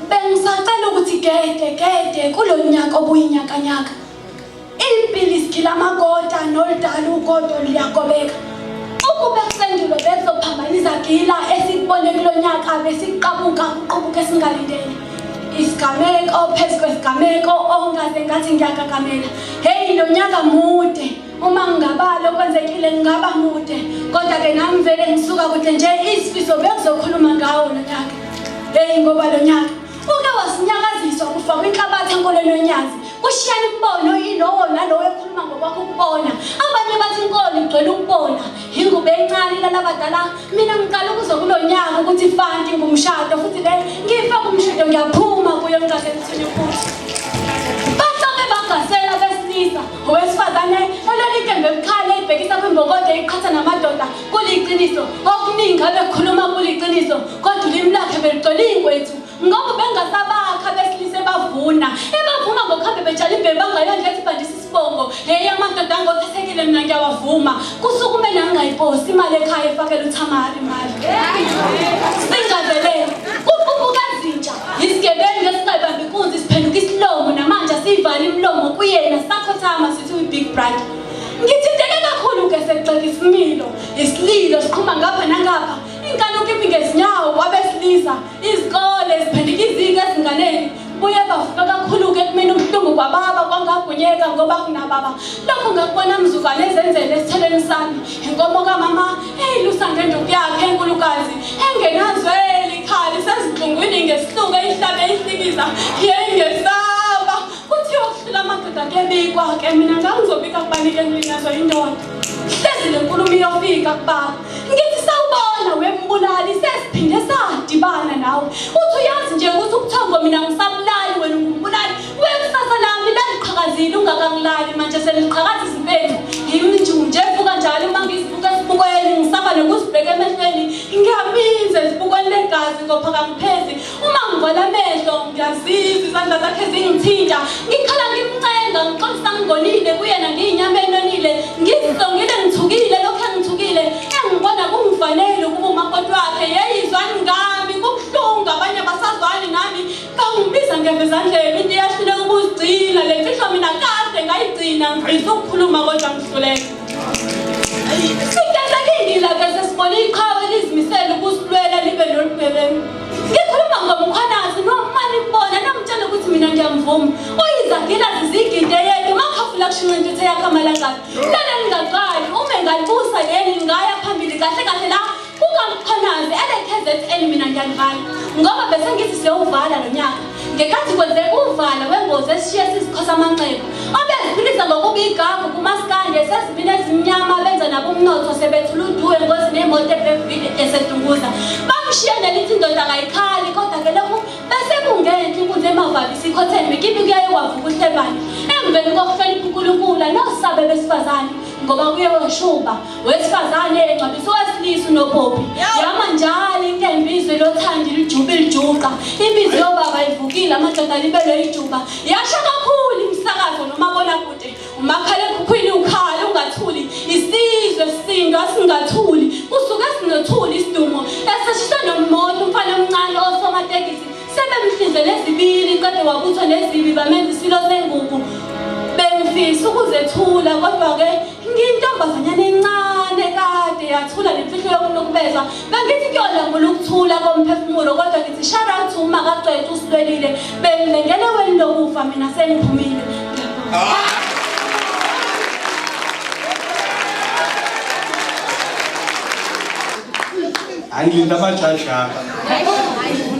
bengisacela ukuthi gede kulonyaka obuyinyakanyaka impilo isikhila amakota nolidala ugodo liyagobeka ukube kusendulo bezophambanisa gila esikubone kulonyaka besiqhabuka uqubuka esingalindele isigameko phezu kwesigameko ongaze ngathi ngiyagagamela hey lo nyaka mude uma ngingabalo kwenzekile ngingaba mude kodwa ke nami vele ngisuka kude nje isifiso bekuzokhuluma ngawo lo nyaka hey ngoba lo nyaka uke wasinyakaziswa kufa kwinhlabathi enkolweni yonyazi kushiyana imbono ilowo nalowo ekhuluma ngokwakho ukubona abanye bathi inkolo igcwele ukubona ingube encane lalabadala mina ngiqala ukuzokulonyaka ukuthi fanti ngumshado futhi le ngifaka umshado ngiyaphuma kuyo ngase ngithini futhi basabe bagasela besilisa owesifazane ololike ngekhaya ebhekisa kwimbokode iqhatha namadoda kuliqiniso okuningi abekhuluma kuliqiniso kodwa ulimi lakhe beligcwele ingwethu ngoba bengasabakha besilise bavuna ebavuma ngokhambe betshala ibhebe bangayondla ethi bandisa isibongo hey amadoda angothathekile mina ngiyawavuma kusukume nangayiposi imali ekhaya efakela uthamari imali singazele kububuka zintsha isigebengu esicabamba inkunzi siphenduka isilomo namanje sivala imlomo kuyena sakhothama sithi uyi big brother ngithinteke kakhulu ke secela isimilo isililo siqhuma ngapha nangapha inkanuko imi ngezinyawo kwabesilisa izikole ziphendika izika ezinganeni buye bavuka kakhulu ke kumina ubuhlungu kwababa kwangagunyeka ngoba kunababa lokho ngakubona mzukwane ezenzele esitheleni sami inkomo kamama eyilusa ngenduku yakhe enkulukazi engenazweli ikhali sezihlungwini ngesihluko ihlabe ihlikiza yengesaba kuthiwa kuhlula amadoda kebikwa ke mina ngangizobika kubanike ngilinyazwa indoda hlezi le nkulumo iyofika kubaba ngithi sawubona wembulali sesiphinde sadibana nawe uthi uyazi nje ukuthi ubuthongo mina ngisabulali wena ungumbulali wekusasa lami laliqhakazile ungakangilali manje seliqhakaza izimpethu yimi nje evuka njalo uma ngisibuka esibukweni ngisaba nokuzibheka emehlweni ngiyabinza esibukweni legazi ngopha kangiphezi uma ngivala amehlo ngiyazizwa izandla zakhe zingithinta ngikhala ngimcenga ngixolisa ngigonile kuyena ngiyinyama enonile ngizisongile ngithukile lokho engithukile engibona kungifanele ukuba umakoti wakhe yeyizwani ngami kubuhlungu abanye basazwani nami bangibiza ngevezandleni into yahlule ukuzigcina le mfihlo mina kade ngayigcina ngifisa ukukhuluma kodwa ngihluleka sikenzekile ke sesibona iqhawe lizimisela ukusilwela libe nolubhebengu ngikhuluma ngomkhwanazi noma nibona namtshela ukuthi mina ngiyamvuma uyizagila zizigide yethu makhafula kushinga into yakhe amalangana lana ngingaqali uma ngalibusa leli ngaya phambili kahle kahle la kukamkhwanazi eleKZN mina ngiyalivala ngoba bese ngithi siyowuvala lo nyaka ngekathi kwenzeka uvala wengozi esishiye sizikhosa amanxeba abeziphilisa ngokuba igagu kumaskande sezibine ezimnyama benza nabo umnotho sebethula uduwe ngozi nemoto ebhevile esedunguza bamshiye nelithi indoda kayikhali kodwa ke lokho bese kungenhle inkundla emavabisi ikhotheni mikibi kuyaye kwavuka uhlebane emveni kokuhlonipha uNkulunkulu nosabe besifazane ngoba kuye weshuba wesifazane engcwabisa wesilisa uNobhobhi yama njalo inkembizwe lothandi lijuba lijuqa imbizo yobaba ivukile amadoda libele ijuba yasha kakhulu imsakazo nomabona kude umakhalekhukhwini ukhala ungathuli isizwe sindwa singathuli kusuka sinothuli isidumo eseshisha nomoto umfana omncane osomatekisi sebemhlinzele ezibili qede wabuthwa nezibi bamenza isilo sengugu bengifisa ukuzethula kodwa ke ngiyintombazanyana encane kade yathula lemfihlo yokunukubeza bengithi kuyolangula ukuthula komphefumulo kodwa ngithi shout out uma kaqedwe usilwelile bengilengele weni lokufa mina sengiphumile Angilinda abajaji apha